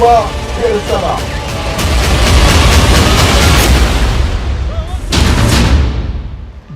हुआ फिर समा।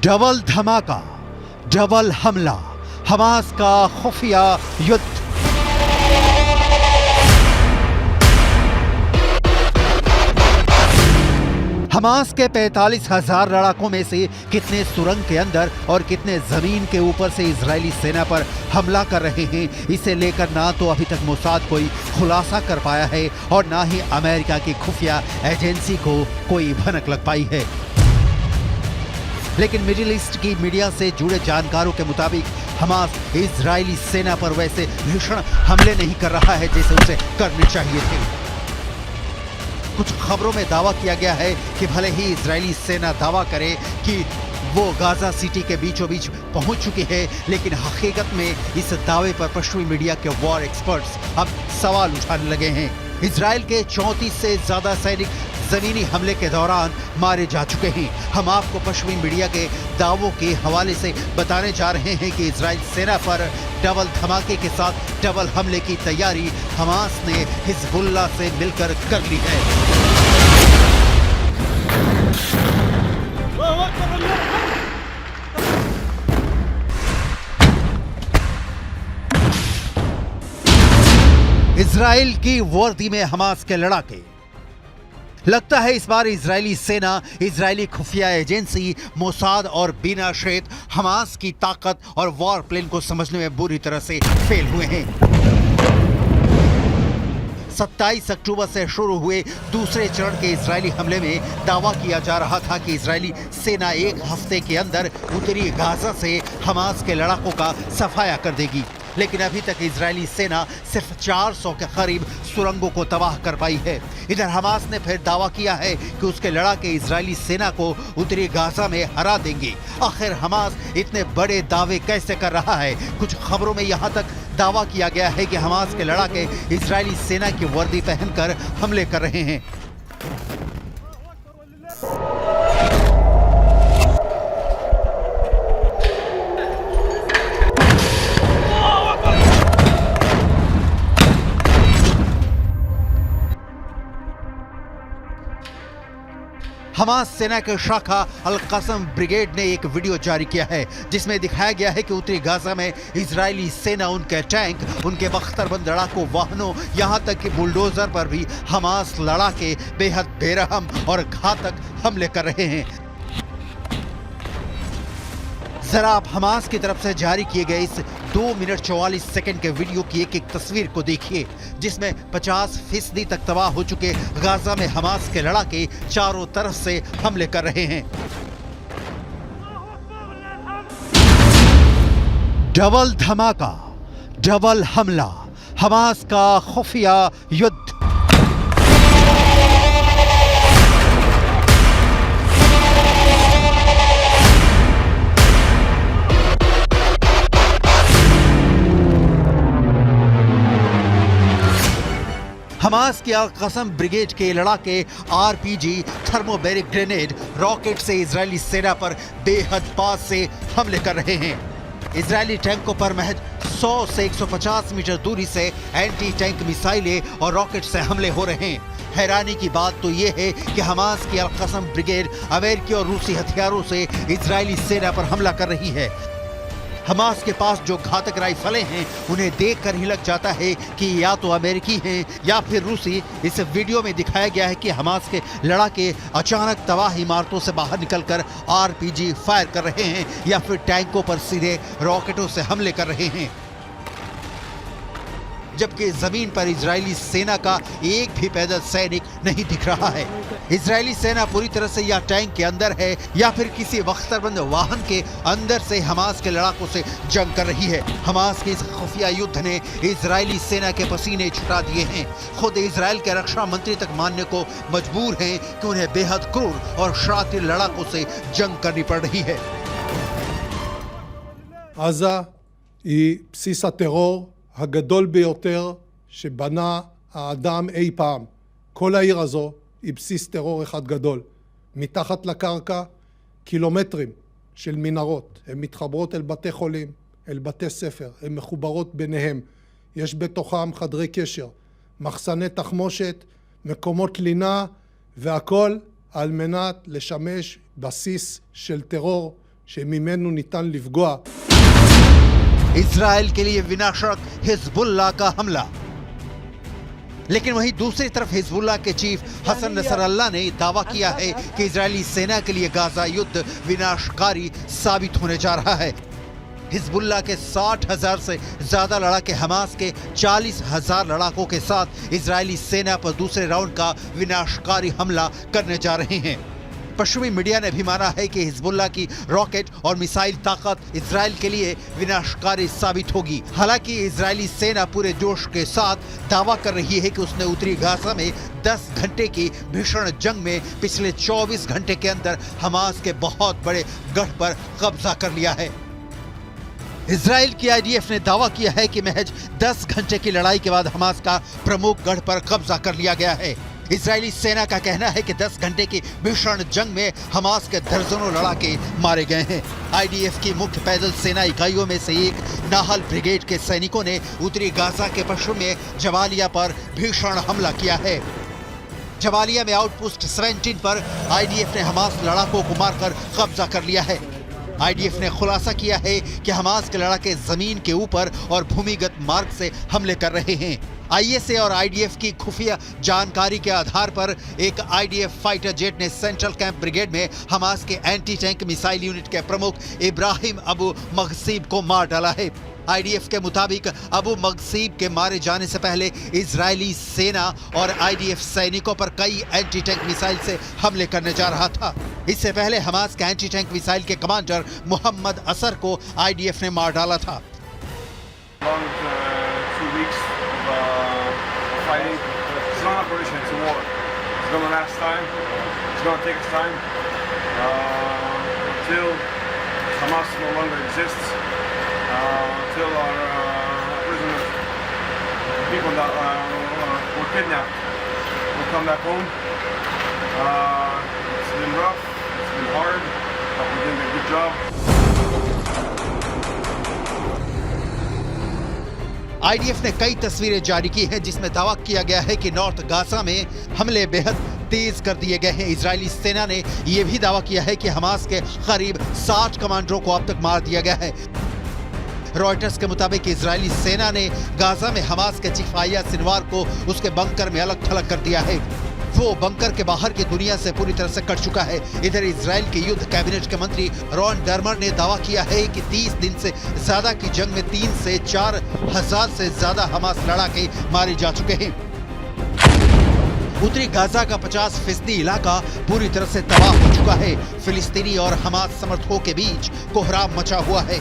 डबल धमाका, डबल हमला, हमास का खुफिया युद्ध। हमास के 45,000 लड़ाकों में से कितने सुरंग के अंदर और कितने जमीन के ऊपर से इजरायली सेना पर हमला कर रहे हैं, इसे लेकर ना तो अभी तक मोसाद कोई खुलासा कर पाया है और ना ही अमेरिका की खुफिया एजेंसी को कोई भनक लग पाई है। लेकिन मिडिल ईस्ट की मीडिया से जुड़े जानकारों के मुताबिक हमास इजरायली सेना पर वैसे भीषण हमले नहीं कर रहा है जैसे उसे करने चाहिए थे। कुछ खबरों में दावा किया गया है कि भले ही इजरायली सेना दावा करे कि वो गाजा सिटी के बीचों बीच पहुंच चुकी है, लेकिन हकीकत में इस दावे पर पश्चिमी मीडिया के वॉर एक्सपर्ट्स अब सवाल उठाने लगे हैं। इजराइल के 34 से ज्यादा सैनिक जमीनी हमले के दौरान मारे जा चुके हैं। हम आपको पश्चिमी मीडिया के दावों के हवाले से बताने जा रहे हैं कि इजराइल सेना पर डबल धमाके के साथ डबल हमले की तैयारी हमास ने हिजबुल्लाह से मिलकर कर ली है। इजराइल की वर्दी में हमास के लड़ाके। लगता है इस बार इजरायली सेना, इजरायली खुफिया एजेंसी मोसाद और बिना शेत हमास की ताकत और वॉर प्लान को समझने में बुरी तरह से फेल हुए हैं। 27 अक्टूबर से शुरू हुए दूसरे चरण के इजरायली हमले में दावा किया जा रहा था कि इजरायली सेना एक हफ्ते के अंदर उत्तरी गाजा से हमास के लड़ाकों का सफाया कर देगी, लेकिन अभी तक इजरायली सेना सिर्फ 400 के करीब सुरंगों को तबाह कर पाई है। इधर हमास ने फिर दावा किया है कि उसके लड़ाके इजरायली सेना को उत्तरी गाजा में हरा देंगे। आखिर हमास इतने बड़े दावे कैसे कर रहा है? कुछ खबरों में यहाँ तक दावा किया गया है कि हमास के लड़ाके इजरायली सेना की वर्दी पहनकर हमले कर रहे हैं। हमास सेना के शाखा अल-कसम ब्रिगेड ने एक वीडियो जारी किया है जिसमें दिखाया गया है कि उत्तरी गाजा में इजरायली सेना उनके टैंक, उनके बख्तरबंद लड़ाकू वाहनों, यहां तक कि बुलडोजर पर भी हमास लड़ाके बेहद बेरहम और घातक हमले कर रहे हैं। जरा आप हमास की तरफ से जारी किए गए इस 2 मिनट 44 सेकंड के वीडियो की एक एक तस्वीर को देखिए, जिसमें 50% तक तबाह हो चुके गाजा में हमास के लड़ाके चारों तरफ से हमले कर रहे हैं। डबल धमाका, डबल हमला, हमास का खुफिया युद्ध। हमास की अल-कसम ब्रिगेड के लड़ाके आरपीजी, थर्मोबैरिक ग्रेनेड, रॉकेट से इजरायली सेना पर बेहद पास से हमले कर रहे हैं। इजरायली टैंकों पर महज 100 से 150 मीटर दूरी से एंटी टैंक मिसाइलें और रॉकेट से हमले हो रहे हैं। हैरानी की बात तो यह है कि हमास की अल-कसम ब्रिगेड अमेरिकी और रूसी हथियारों से इजरायली सेना पर हमला कर रही है। हमास के पास जो घातक राइफलें हैं उन्हें देखकर ही लग जाता है कि या तो अमेरिकी हैं या फिर रूसी। इस वीडियो में दिखाया गया है कि हमास के लड़ाके अचानक तबाह इमारतों से बाहर निकलकर आरपीजी फायर कर रहे हैं या फिर टैंकों पर सीधे रॉकेटों से हमले कर रहे हैं, जबकि जमीन पर इजरायली सेना का एक भी पैदल सैनिक नहीं दिख रहा है। इजरायली सेना पूरी तरह से या टैंक के अंदर है या फिर किसी बख्तरबंद वाहन के अंदर से हमास के लड़ाकों से जंग कर रही है। हमास के इस खुफिया युद्ध ने इजरायली सेना के पसीने छुटा दिए हैं। खुद इजराइल के रक्षा मंत्री तक मानने को मजबूर हैं कि उन्हें बेहद क्रूर और शातिर लड़ाकों से जंग करनी पड़ रही है। עזה היא בסיס הטרור הגדול ביותר שבנה האדם אי פעם. כל העיר הזו היא בסיס טרור אחד גדול. מתחת לקרקע קילומטרים של מנהרות. הן מתחברות אל בתי חולים, אל בתי ספר, הן מחוברות ביניהם. יש בתוכם חדרי קשר. מחסני תחמושת, מקומות לינה, והכל על מנת לשמש בסיס של טרור שממנו ניתן לפגוע. इजराइल के लिए विनाशक हिजबुल्लाह का हमला। लेकिन वहीं दूसरी तरफ हिजबुल्लाह के चीफ हसन नसरल्लाह ने दावा किया है कि इजरायली सेना के लिए गाजा युद्ध विनाशकारी साबित होने जा रहा है। हिजबुल्लाह के 60,000 से ज्यादा लड़ाके हमास के 40,000 लड़ाकों के साथ इजरायली सेना पर दूसरे राउंड का विनाशकारी हमला करने जा रहे हैं। पश्चिमी मीडिया ने भी माना है कि हिजबुल्लाह की रॉकेट और मिसाइल ताकत इजराइल के लिए विनाशकारी साबित होगी। हालांकि इजरायली सेना पूरे जोश के साथ दावा कर रही है कि उसने उत्तरी गाजा में 10 घंटे की भीषण जंग में पिछले 24 घंटे के अंदर हमास के बहुत बड़े गढ़ पर कब्जा कर लिया है। इजराइल की आईडीएफ ने दावा किया है कि महज 10 घंटे की लड़ाई के बाद हमास का प्रमुख गढ़ पर कब्जा कर लिया गया है। इजरायली सेना का कहना है कि 10 घंटे की भीषण जंग में हमास के दर्जनों लड़ाके मारे गए हैं। आईडीएफ की मुख्य पैदल सेना इकाइयों में से एक नाहल ब्रिगेड के सैनिकों ने उत्तरी गाजा के पश्चिम में जबालिया पर भीषण हमला किया है। जबालिया में आउटपोस्ट 17 पर आईडीएफ ने हमास लड़ाकों को मारकर कब्जा कर लिया है। आईडीएफ ने खुलासा किया है कि हमास के लड़ाके जमीन के ऊपर और भूमिगत मार्ग से हमले कर रहे हैं। आईएसए और आईडीएफ की खुफिया जानकारी के आधार पर एक आईडीएफ फाइटर जेट ने सेंट्रल कैंप ब्रिगेड में हमास के एंटी टैंक मिसाइल यूनिट के प्रमुख इब्राहिम अबू मगसीब को मार डाला है। आईडीएफ के मुताबिक अबू मगसीब के मारे जाने से पहले इजरायली सेना और आईडीएफ सैनिकों पर कई एंटी टैंक मिसाइल से हमले करने जा रहा था। इससे पहले हमास के एंटी टैंक मिसाइल के कमांडर मोहम्मद असर को आईडीएफ ने मार डाला था। Till our prisoners, people that were kidnapped, will come back home. It's been rough, it's been hard, but we're doing a good job. IDF ने कई तस्वीरें जारी की हैं जिसमें दावा किया गया है कि नॉर्थ गाजा में हमले बेहद तेज कर दिए गए हैं। इजरायली सेना ने यह भी दावा किया है कि हमास के करीब 60 कमांडरों को अब तक मार दिया गया है। रॉयटर्स के मुताबिक इजरायली सेना ने गाजा में हमास के चीफ याह्या सिनवार को उसके बंकर में अलग थलग कर दिया है। वो बंकर के बाहर की दुनिया से पूरी तरह से कट चुका है। इधर इजराइल के युद्ध कैबिनेट के मंत्री रॉन डर्मर ने दावा किया है कि 30 दिन से ज्यादा की जंग में 3 से 4 हजार से ज्यादा हमास लड़ाके मारे जा चुके हैं। उत्तरी गाजा का 50% इलाका पूरी तरह से तबाह हो चुका है। फिलिस्तीनी और हमास समर्थकों के बीच कोहराम मचा हुआ है।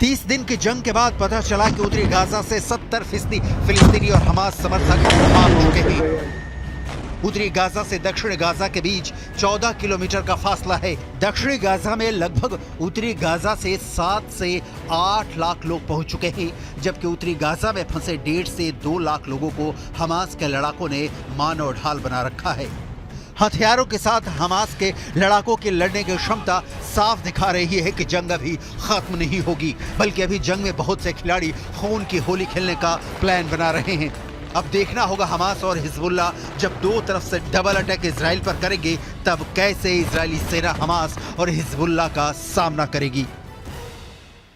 30 दिन की जंग के बाद पता चला कि उत्तरी गाजा से 70% फिलिस्तीनी और हमास समर्थक भाग चुके हैं। उत्तरी गाजा से दक्षिण गाजा के बीच 14 किलोमीटर का फासला है। दक्षिणी गाजा में लगभग उत्तरी गाजा से 7 से 8 लाख लोग पहुंच चुके हैं, जबकि उत्तरी गाजा में फंसे 1.5 से 2 लाख लोगों को हमास के लड़ाकों ने मानव ढाल बना रखा है। हथियारों के साथ हमास के लड़ाकों की लड़ने की क्षमता साफ दिखा रही है कि जंग अभी खत्म नहीं होगी, बल्कि अभी जंग में बहुत से खिलाड़ी खून की होली खेलने का प्लान बना रहे हैं। अब देखना होगा हमास और हिजबुल्लाह जब दो तरफ से डबल अटैक इजराइल पर करेंगे, तब कैसे इजरायली सेना हमास और हिजबुल्लाह का सामना करेगी।